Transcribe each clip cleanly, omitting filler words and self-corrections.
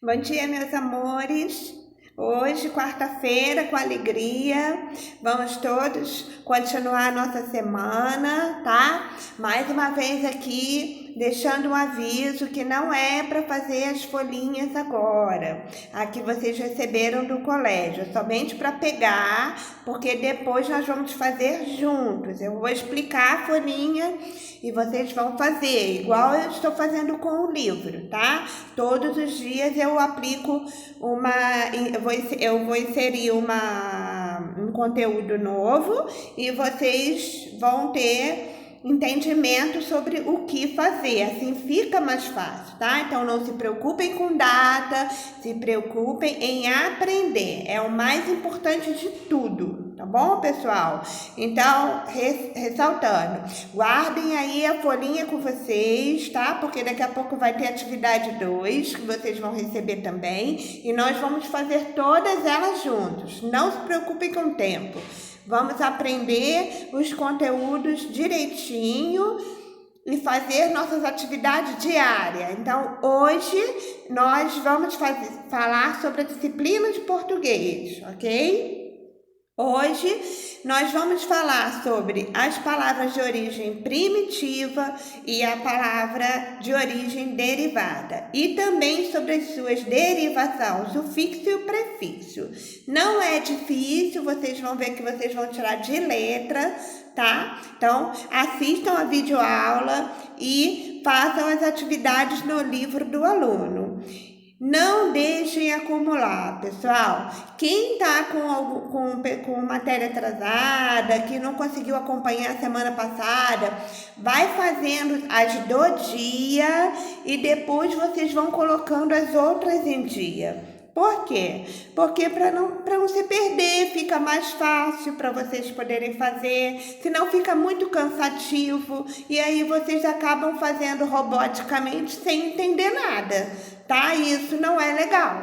Bom dia, meus amores. Hoje, quarta-feira, com alegria, vamos todos continuar a nossa semana, tá? Mais uma vez aqui, deixando um aviso que não é para fazer as folhinhas agora, a que vocês receberam do colégio, somente para pegar, porque depois nós vamos fazer juntos. Eu vou explicar a folhinha e vocês vão fazer, igual eu estou fazendo com o livro, tá? Todos os dias eu aplico eu vou inserir um conteúdo novo e vocês vão ter entendimento sobre o que fazer, assim fica mais fácil, tá? Então não se preocupem com data, se preocupem em aprender, é o mais importante de tudo, tá bom, pessoal? Então, ressaltando, guardem aí a folhinha com vocês, tá? Porque daqui a pouco vai ter atividade 2, que vocês vão receber também, e nós vamos fazer todas elas juntos, não se preocupem com o tempo. Vamos aprender os conteúdos direitinho e fazer nossas atividades diárias. Então, hoje nós vamos falar sobre a disciplina de português, ok? Hoje nós vamos falar sobre as palavras de origem primitiva e a palavra de origem derivada e também sobre as suas derivações, o fixo e o prefixo. Não é difícil, vocês vão ver que vocês vão tirar de letra, tá? Então, assistam a videoaula e façam as atividades no livro do aluno. Não deixem acumular, pessoal. Quem está com matéria atrasada, que não conseguiu acompanhar a semana passada, vai fazendo as do dia e depois vocês vão colocando as outras em dia. Por quê? Porque para não se perder, fica mais fácil para vocês poderem fazer, senão fica muito cansativo e aí vocês acabam fazendo roboticamente sem entender nada, tá? Isso não é legal,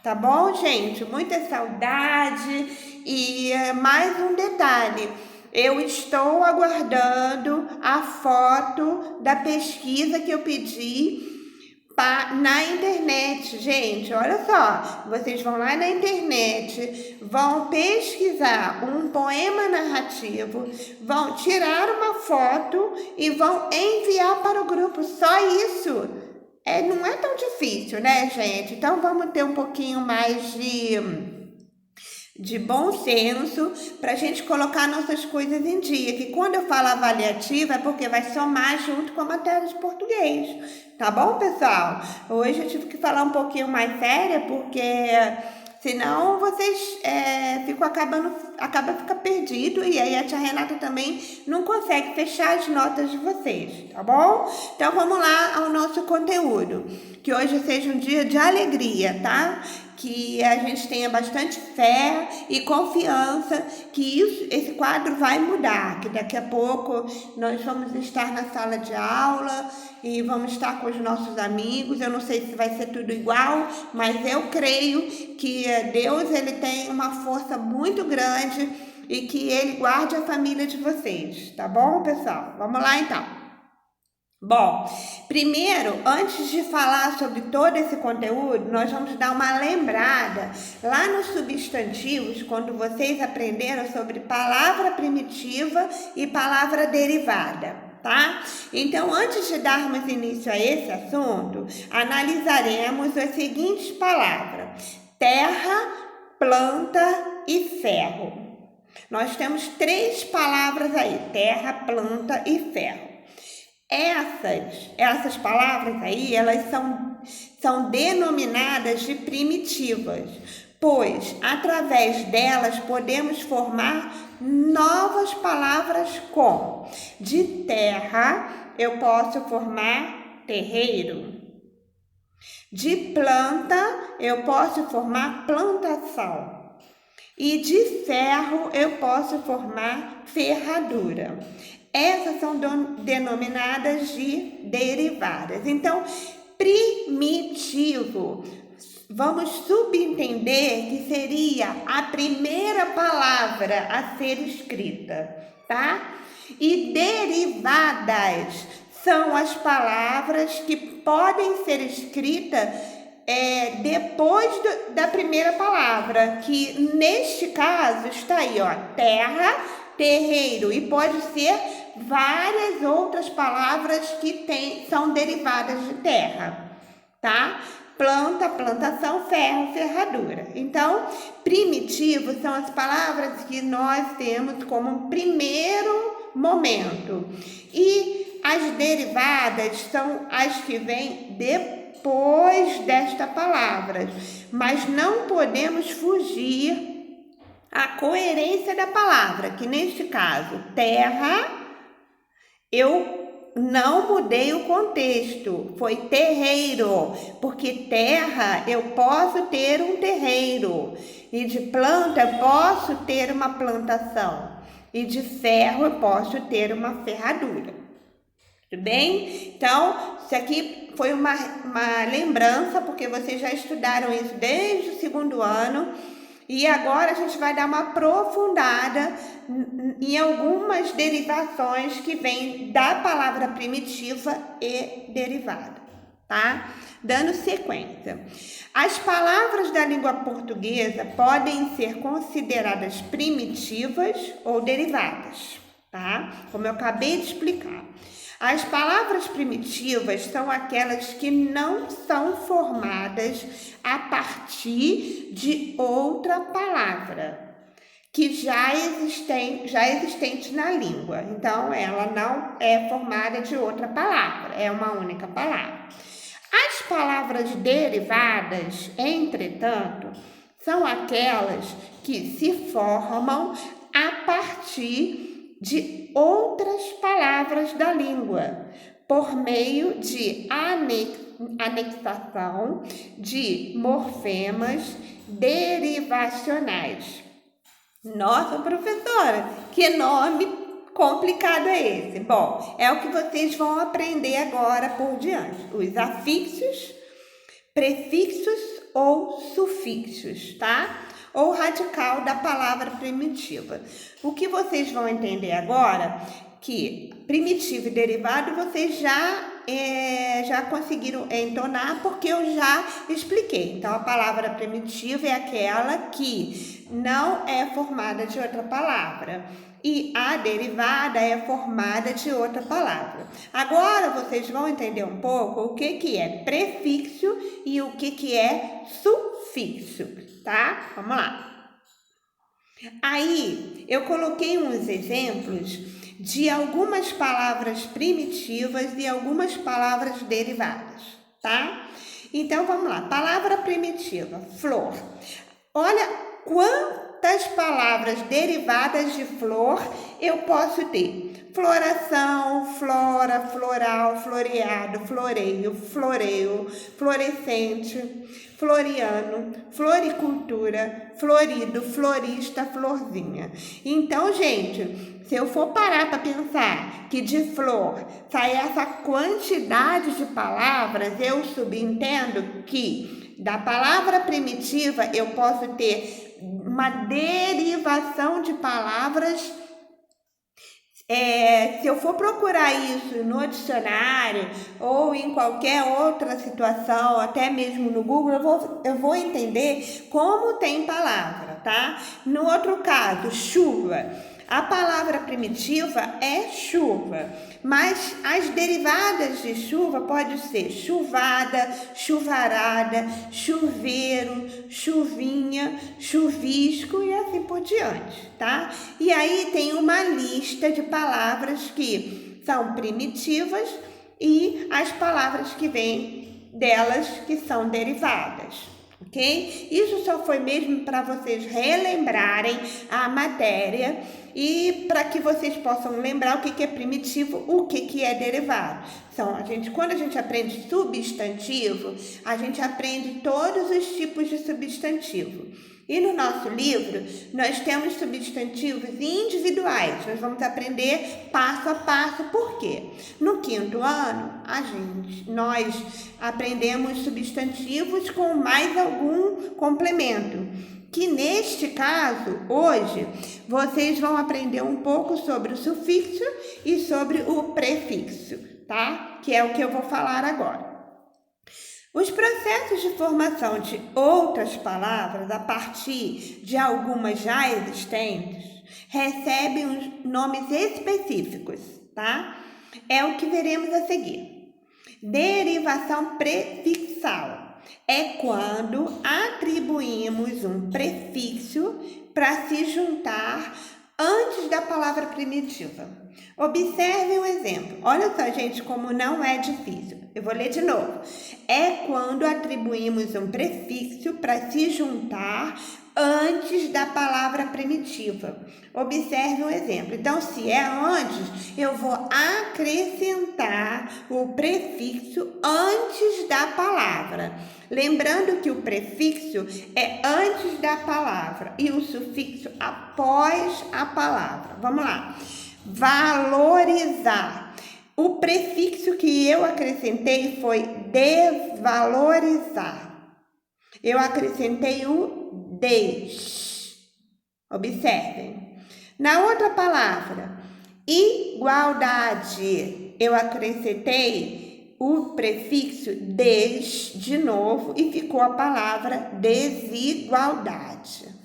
tá bom, gente? Muita saudade e mais um detalhe. Eu estou aguardando a foto da pesquisa que eu pedi na internet, gente, olha só, vocês vão lá na internet, vão pesquisar um poema narrativo, vão tirar uma foto e vão enviar para o grupo, só isso. Não é tão difícil, né, gente? Então vamos ter um pouquinho mais de bom senso para a gente colocar nossas coisas em dia, que quando eu falo avaliativa é porque vai somar junto com a matéria de português, tá bom, pessoal? Hoje eu tive que falar um pouquinho mais séria, porque senão vocês acaba ficar perdido e aí a tia Renata também não consegue fechar as notas de vocês, tá bom? Então vamos lá ao nosso conteúdo, que hoje seja um dia de alegria, tá? Que a gente tenha bastante fé e confiança que esse quadro vai mudar, que daqui a pouco nós vamos estar na sala de aula e vamos estar com os nossos amigos. Eu não sei se vai ser tudo igual, mas eu creio que Deus ele tem uma força muito grande e que ele guarde a família de vocês, tá bom, pessoal? Vamos lá então. Bom, primeiro, antes de falar sobre todo esse conteúdo, nós vamos dar uma lembrada lá nos substantivos, quando vocês aprenderam sobre palavra primitiva e palavra derivada, tá? Então, antes de darmos início a esse assunto, analisaremos as seguintes palavras: terra, planta e ferro. Nós temos 3 palavras aí: terra, planta e ferro. Essas palavras aí, elas são denominadas de primitivas, pois através delas podemos formar novas palavras como de terra, eu posso formar terreiro. De planta, eu posso formar plantação. E de ferro, eu posso formar ferradura. Essas são denominadas de derivadas. Então, primitivo, vamos subentender que seria a primeira palavra a ser escrita, tá? E derivadas são as palavras que podem ser escritas depois da primeira palavra, que neste caso está aí, ó, terra, terreiro, e pode ser várias outras palavras que são derivadas de terra, tá? Planta, plantação, ferro, ferradura. Então, primitivos são as palavras que nós temos como primeiro momento. E as derivadas são as que vêm depois desta palavra. Mas não podemos fugir à coerência da palavra, que neste caso, terra, eu não mudei o contexto, foi terreiro, porque terra eu posso ter um terreiro, e de planta eu posso ter uma plantação, e de ferro eu posso ter uma ferradura. Tudo bem? Então, isso aqui foi uma lembrança, porque vocês já estudaram isso desde o segundo ano. E agora a gente vai dar uma aprofundada em algumas derivações que vêm da palavra primitiva e derivada, tá? Dando sequência. As palavras da língua portuguesa podem ser consideradas primitivas ou derivadas, tá? Como eu acabei de explicar. As palavras primitivas são aquelas que não são formadas a partir de outra palavra, que já existente na língua. Então, ela não é formada de outra palavra, é uma única palavra. As palavras derivadas, entretanto, são aquelas que se formam a partir de outras palavras da língua, por meio de anexação de morfemas derivacionais. Nossa, professora, que nome complicado é esse? Bom, é o que vocês vão aprender agora por diante. Os afixos, prefixos ou sufixos, tá? Ou radical da palavra primitiva. O que vocês vão entender agora, que primitivo e derivado vocês já conseguiram entonar, porque eu já expliquei. Então, a palavra primitiva é aquela que não é formada de outra palavra. E a derivada é formada de outra palavra. Agora, vocês vão entender um pouco o que é prefixo e o que é sufixo, tá? Vamos lá. Aí, eu coloquei uns exemplos de algumas palavras primitivas e algumas palavras derivadas, tá? Então, vamos lá. Palavra primitiva, flor. Olha quantas palavras derivadas de flor eu posso ter. Floração, flora, floral, floreado, floreio, floreio, florescente, floriano, floricultura, florido, florista, florzinha. Então, gente, se eu for parar para pensar que de flor sai essa quantidade de palavras, eu subentendo que da palavra primitiva eu posso ter uma derivação de palavras. Se eu for procurar isso no dicionário ou em qualquer outra situação, até mesmo no Google, eu vou entender como tem palavra, tá? No outro caso, chuva. A palavra primitiva é chuva, mas as derivadas de chuva podem ser chuvada, chuvarada, chuveiro, chuvinha, chuvisco e assim por diante, tá? E aí tem uma lista de palavras que são primitivas e as palavras que vêm delas que são derivadas. Ok? Isso só foi mesmo para vocês relembrarem a matéria e para que vocês possam lembrar o que é primitivo, o que é derivado. Então, quando a gente aprende substantivo, a gente aprende todos os tipos de substantivo. E no nosso livro, nós temos substantivos individuais. Nós vamos aprender passo a passo. Por quê? No quinto ano, nós aprendemos substantivos com mais algum complemento. Que neste caso, hoje, vocês vão aprender um pouco sobre o sufixo e sobre o prefixo, tá? Que é o que eu vou falar agora. Os processos de formação de outras palavras a partir de algumas já existentes recebem uns nomes específicos, tá? É o que veremos a seguir. Derivação prefixal é quando atribuímos um prefixo para se juntar antes da palavra primitiva. Observe um exemplo. Olha só, gente, como não é difícil. Eu vou ler de novo. É quando atribuímos um prefixo para se juntar antes da palavra primitiva. Observe um exemplo. Então, se é antes, eu vou acrescentar o prefixo antes da palavra. Lembrando que o prefixo é antes da palavra e o sufixo após a palavra. Vamos lá. Valorizar. O prefixo que eu acrescentei foi desvalorizar. Eu acrescentei o des. Observem. Na outra palavra, igualdade, eu acrescentei o prefixo des de novo e ficou a palavra desigualdade.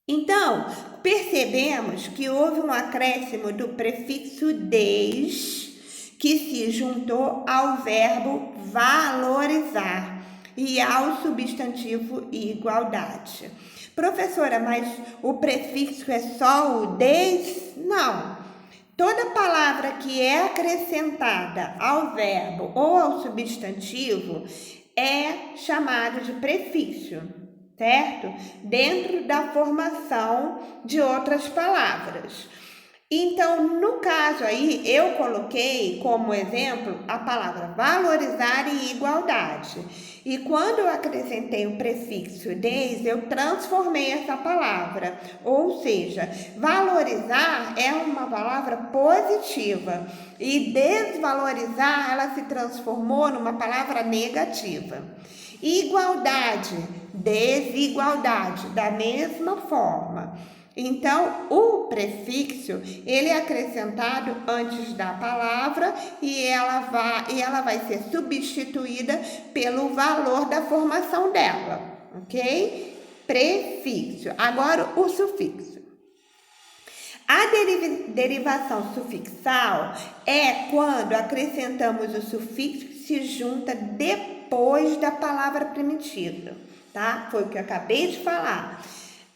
Então, percebemos que houve um acréscimo do prefixo des, que se juntou ao verbo valorizar e ao substantivo igualdade. Professora, mas o prefixo é só o des? Não. Toda palavra que é acrescentada ao verbo ou ao substantivo é chamada de prefixo, certo? Dentro da formação de outras palavras. Então, no caso aí, eu coloquei como exemplo a palavra valorizar e igualdade. E quando eu acrescentei o prefixo des, eu transformei essa palavra. Ou seja, valorizar é uma palavra positiva e desvalorizar, ela se transformou numa palavra negativa. Igualdade, desigualdade, da mesma forma. Então, o prefixo, ele é acrescentado antes da palavra e ela vai ser substituída pelo valor da formação dela, ok? Prefixo. Agora, o sufixo. A derivação sufixal é quando acrescentamos o sufixo que se junta depois da palavra primitiva, tá? Foi o que eu acabei de falar.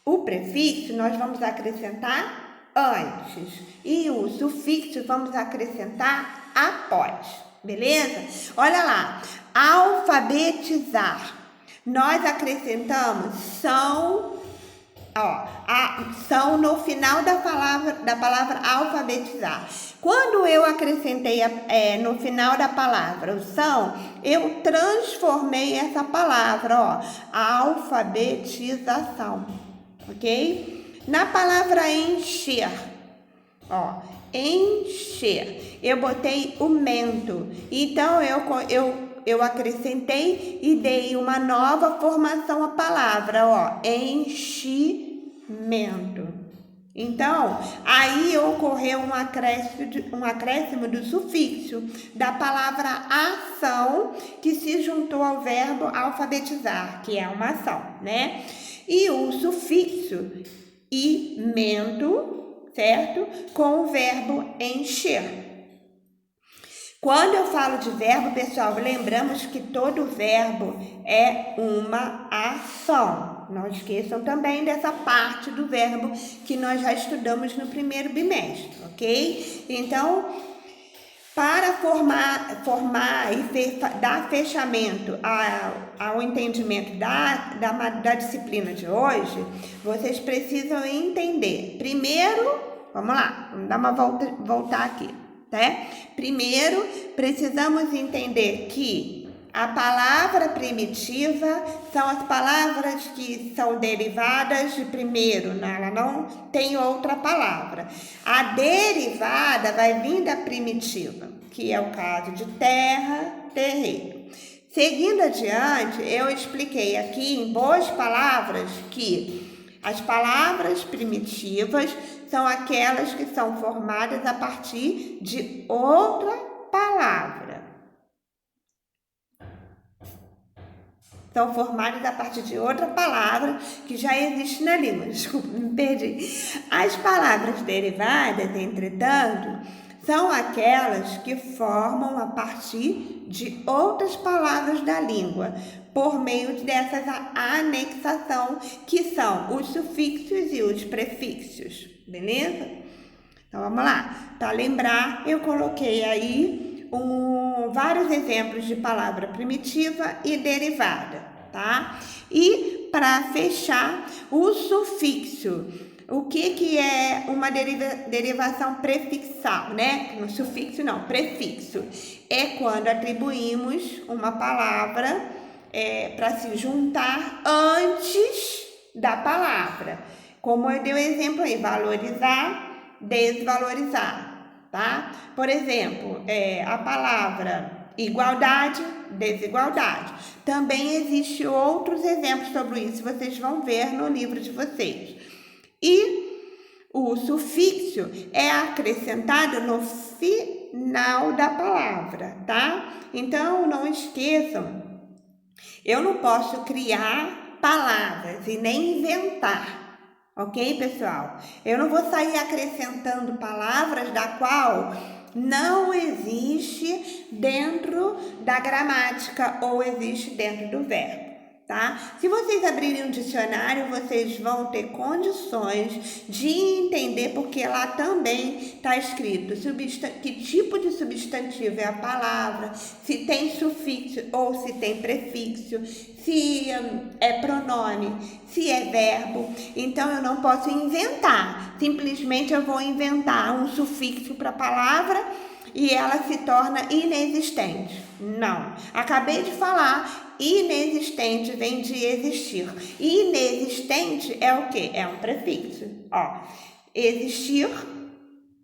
O prefixo nós vamos acrescentar antes e o sufixo vamos acrescentar após, beleza? Olha lá, alfabetizar. Nós acrescentamos são no final da palavra alfabetizar. Quando eu acrescentei no final da palavra o são, eu transformei essa palavra, alfabetização. Ok? Na palavra encher, encher, eu botei o mento. Então, eu acrescentei e dei uma nova formação à palavra, enchimento. Então, aí ocorreu um acréscimo do sufixo da palavra ação que se juntou ao verbo alfabetizar, que é uma ação, né? E o sufixo imento, certo? Com o verbo encher. Quando eu falo de verbo, pessoal, lembramos que todo verbo é uma ação. Não esqueçam também dessa parte do verbo que nós já estudamos no primeiro bimestre, ok? Então, para formar e dar fechamento ao entendimento da disciplina de hoje, vocês precisam entender. Primeiro, vamos lá, vamos dar uma voltar aqui, tá? Primeiro, precisamos entender que a palavra primitiva são as palavras que são derivadas de primeiro, ela não tem outra palavra. A derivada vai vir da primitiva, que é o caso de terra, terreiro. Seguindo adiante, eu expliquei aqui em boas palavras que as palavras primitivas são aquelas que são formadas a partir de outra palavra. são formadas a partir de outra palavra que já existe na língua. Desculpa, me perdi. As palavras derivadas, entretanto, são aquelas que formam a partir de outras palavras da língua, por meio dessas anexação, que são os sufixos e os prefixos, beleza? Então, vamos lá. Para lembrar, eu coloquei aí vários exemplos de palavra primitiva e derivada, tá? E para fechar, o sufixo. O que é uma derivação prefixal, né? No sufixo não, prefixo. É quando atribuímos uma palavra para se juntar antes da palavra. Como eu dei o exemplo aí, valorizar, desvalorizar, tá? Por exemplo, a palavra igualdade, desigualdade. Também existem outros exemplos sobre isso, vocês vão ver no livro de vocês. E o sufixo é acrescentado no final da palavra, tá? Então, não esqueçam, eu não posso criar palavras e nem inventar, ok, pessoal? Eu não vou sair acrescentando palavras da qual não existe dentro da gramática ou existe dentro do verbo. Tá? Se vocês abrirem um dicionário, vocês vão ter condições de entender, porque lá também está escrito que tipo de substantivo é a palavra, se tem sufixo ou se tem prefixo, se é pronome, se é verbo. Então, eu não posso inventar. Simplesmente eu vou inventar um sufixo para a palavra e ela se torna inexistente. Não. Acabei de falar. Inexistente vem de existir. Inexistente é o quê? É um prefixo. Ó, existir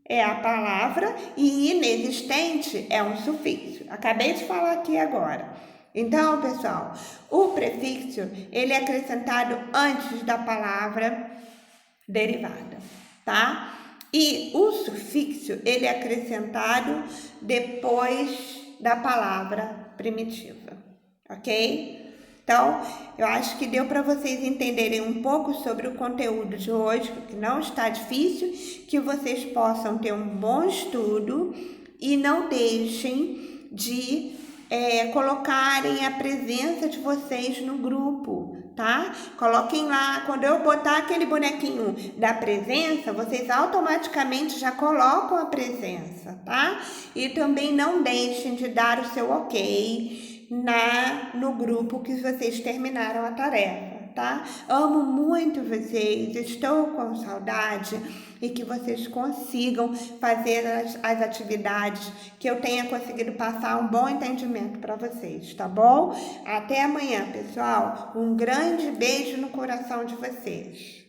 é a palavra e inexistente é um sufixo. Acabei de falar aqui agora. Então, pessoal, o prefixo, ele é acrescentado antes da palavra derivada, tá? E o sufixo, ele é acrescentado depois da palavra primitiva. Ok? Então, eu acho que deu para vocês entenderem um pouco sobre o conteúdo de hoje, que não está difícil, que vocês possam ter um bom estudo e não deixem de colocarem a presença de vocês no grupo, tá? Coloquem lá, quando eu botar aquele bonequinho da presença, vocês automaticamente já colocam a presença, tá? E também não deixem de dar o seu ok no grupo que vocês terminaram a tarefa, tá? Amo muito vocês, estou com saudade e que vocês consigam fazer as atividades, que eu tenha conseguido passar um bom entendimento para vocês, tá bom? Até amanhã, pessoal. Um grande beijo no coração de vocês.